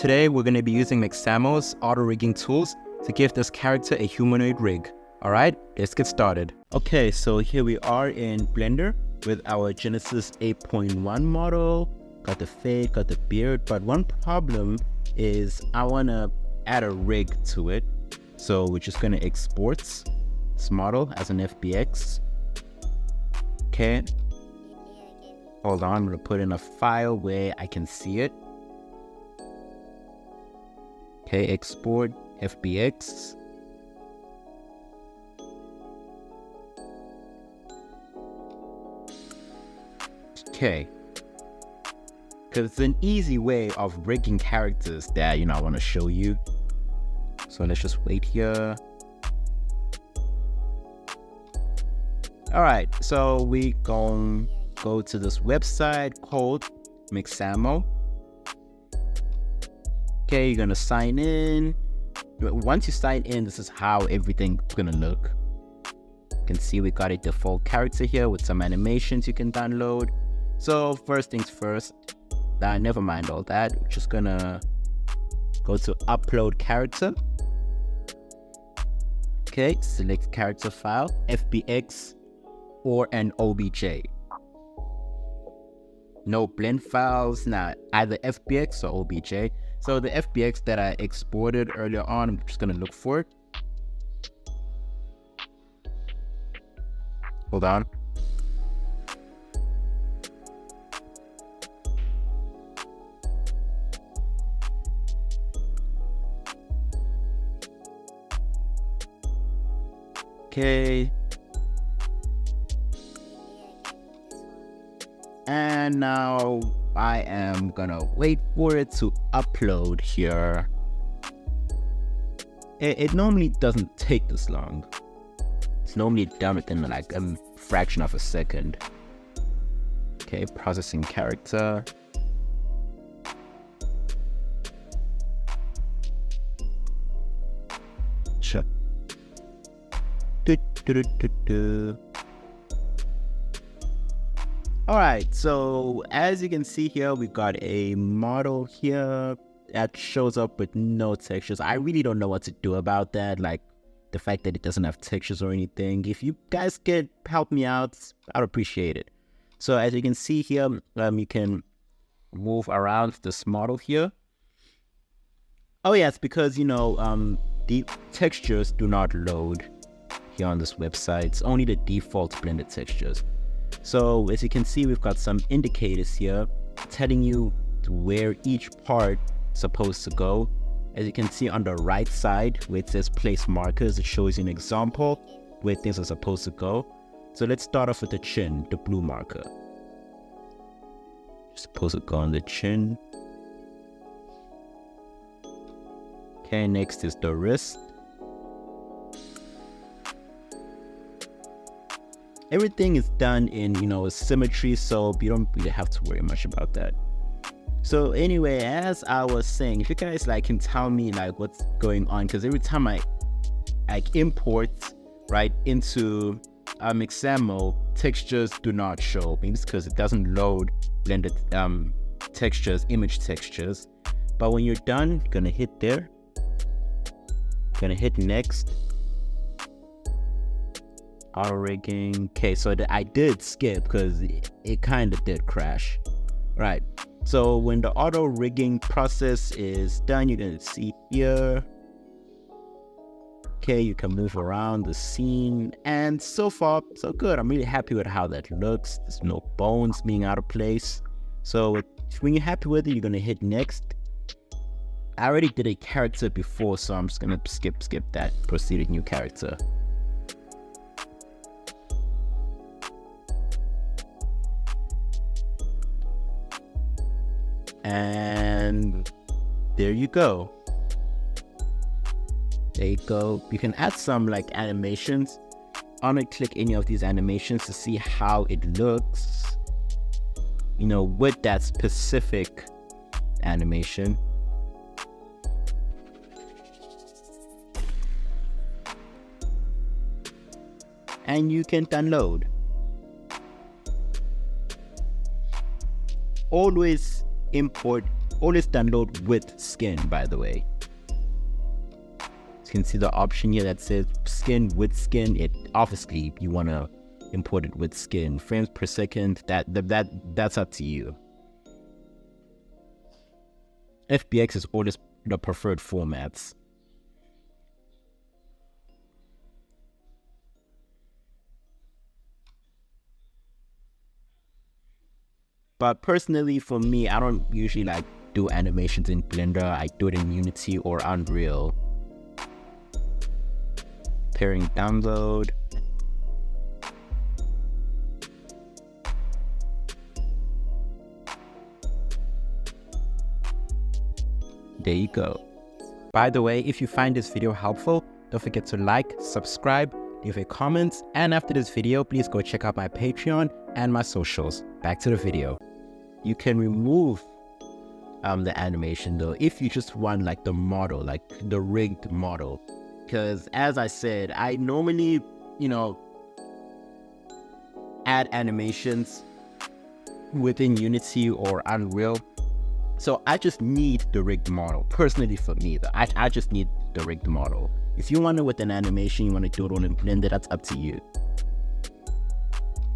Today we're going to be using Mixamo's auto rigging tools to give this character a humanoid rig. Alright, let's get started. Okay, so here we are in Blender with our Genesis 8.1 model. Got the fade, got the beard, but one problem is I want to add a rig to it. So we're just going to export this model as an FBX. Okay. Hold on, I'm going to put in a file where I can see it. Okay, export FBX. Okay. Because it's an easy way of rigging characters that, I want to show you. So let's just wait here. Alright, so we go to this website called Mixamo. Okay, you're gonna sign in. Once you sign in, this is how everything's gonna look. You can see we got a default character here with some animations you can download. So first things first, never mind all that. We're just gonna go to upload character. Okay, select character file, FBX or an OBJ. No blend files, now either FBX or OBJ. So the FBX that I exported earlier on, I'm just gonna look for it. Hold on. Okay. And now I am gonna wait for it to upload here. It normally doesn't take this long. It's normally done within like a fraction of a second. Okay, processing character. Sure. Alright, so as you can see here, we got a model here that shows up with no textures. I really don't know what to do about that, like the fact that it doesn't have textures or anything. If you guys could help me out, I'd appreciate it. So as you can see here, you can move around this model here. Oh yeah, it's because, the textures do not load here on this website. It's only the default blended textures. So as you can see, we've got some indicators here telling you where each part is supposed to go. As you can see on the right side where it says place markers, it shows you an example where things are supposed to go. So let's start off with the chin, the blue marker. It's supposed to go on the chin. Okay, next is the wrist. Everything is done in, symmetry, so you don't really have to worry much about that. So anyway, as I was saying, if you guys can tell me what's going on, because every time I import right into Mixamo, textures do not show. Maybe it's because it doesn't load blended textures, image textures. But when you're done, you're gonna hit there. Gonna hit next. Auto rigging. Okay, so I did skip because it kind of did crash. Right, so when the auto rigging process is done, you're gonna see here. Okay, you can move around the scene, and so far so good. I'm really happy with how that looks. There's no bones being out of place. So when you're happy with it, you're gonna hit next. I already did a character before, so I'm just gonna skip that. Proceed with new character. And there you go. There you go. You can add some animations. I'm gonna click any of these animations to see how it looks, with that specific animation. And you can download. Always import always download with skin, by the way. You can see the option here that says skin with skin. It obviously you want to import it with skin. Frames per second, that's up to you. FBX is always the preferred formats. But personally, for me, I don't usually like do animations in Blender. I do it in Unity or Unreal. Pairing download. There you go. By the way, if you find this video helpful, don't forget to like, subscribe, leave a comment, and after this video, please go check out my Patreon and my socials. Back to the video. You can remove the animation though if you just want like the model, like the rigged model. Because as I said, I normally, add animations within Unity or Unreal. So I just need the rigged model. Personally for me though, I just need the rigged model. If you want it with an animation, you want to do it on in Blender, that's up to you.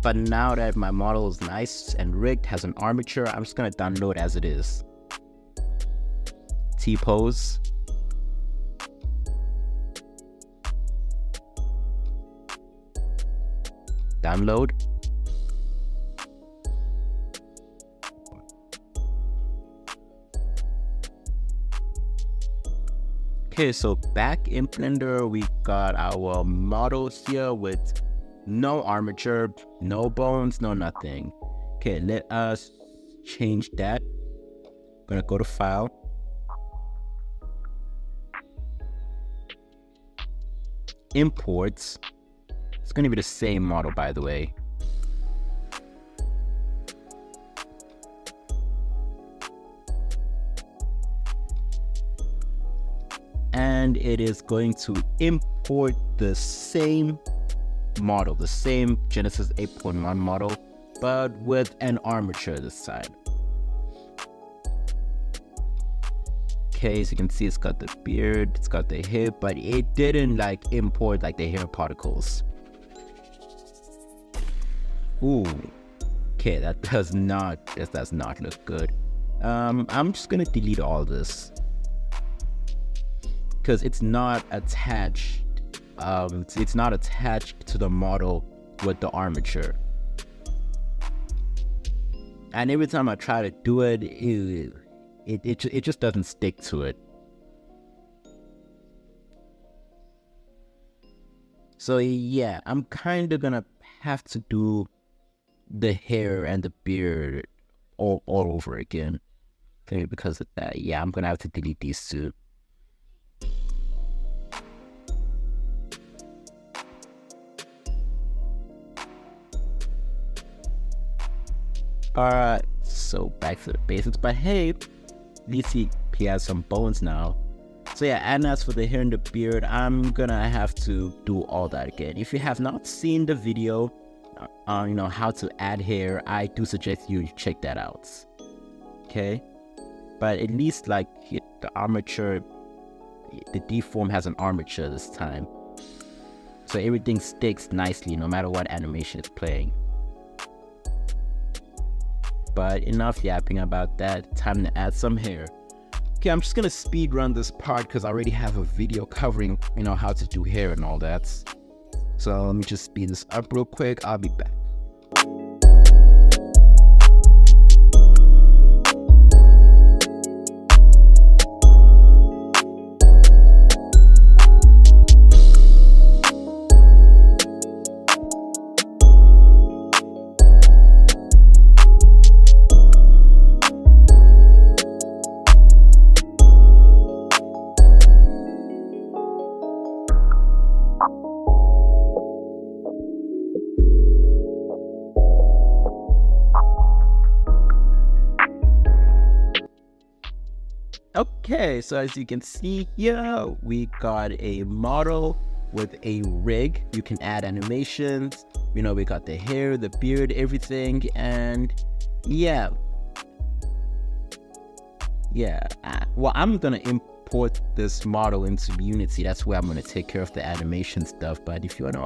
But now that my model is nice and rigged, has an armature, I'm just going to download as it is. T-pose. Download. Okay, so back in Blender, we got our model here with no armature, no bones, no nothing. Okay, let us change that. I'm gonna go to File. Imports. It's gonna be the same model, by the way. And it is going to import the same model, the same Genesis 8.1 model, but with an armature this time. Okay, so you can see it's got the beard, it's got the hair, but it didn't like import like the hair particles. Ooh, okay, that does not look good. I'm just gonna delete all this because it's not attached. It's not attached to the model with the armature. And every time I try to do it, it just doesn't stick to it. So yeah, I'm kind of gonna have to do the hair and the beard all over again. Maybe because of that, yeah, I'm gonna have to delete these two. Alright, so back to the basics, but hey, at least he has some bones now. So yeah, and as for the hair and the beard, I'm gonna have to do all that again. If you have not seen the video on how to add hair, I do suggest you check that out. Okay, but at least like the armature, the deform has an armature this time, so everything sticks nicely no matter what animation is playing. But enough yapping about that, time to add some hair. Okay, I'm just gonna speed run this part because I already have a video covering how to do hair and all that. So let me just speed this up real quick. I'll be back. Okay, so as you can see here, we got a model with a rig. You can add animations. We got the hair, the beard, everything, and yeah. Yeah, well, I'm gonna import this model into Unity. That's where I'm gonna take care of the animation stuff. But if you wanna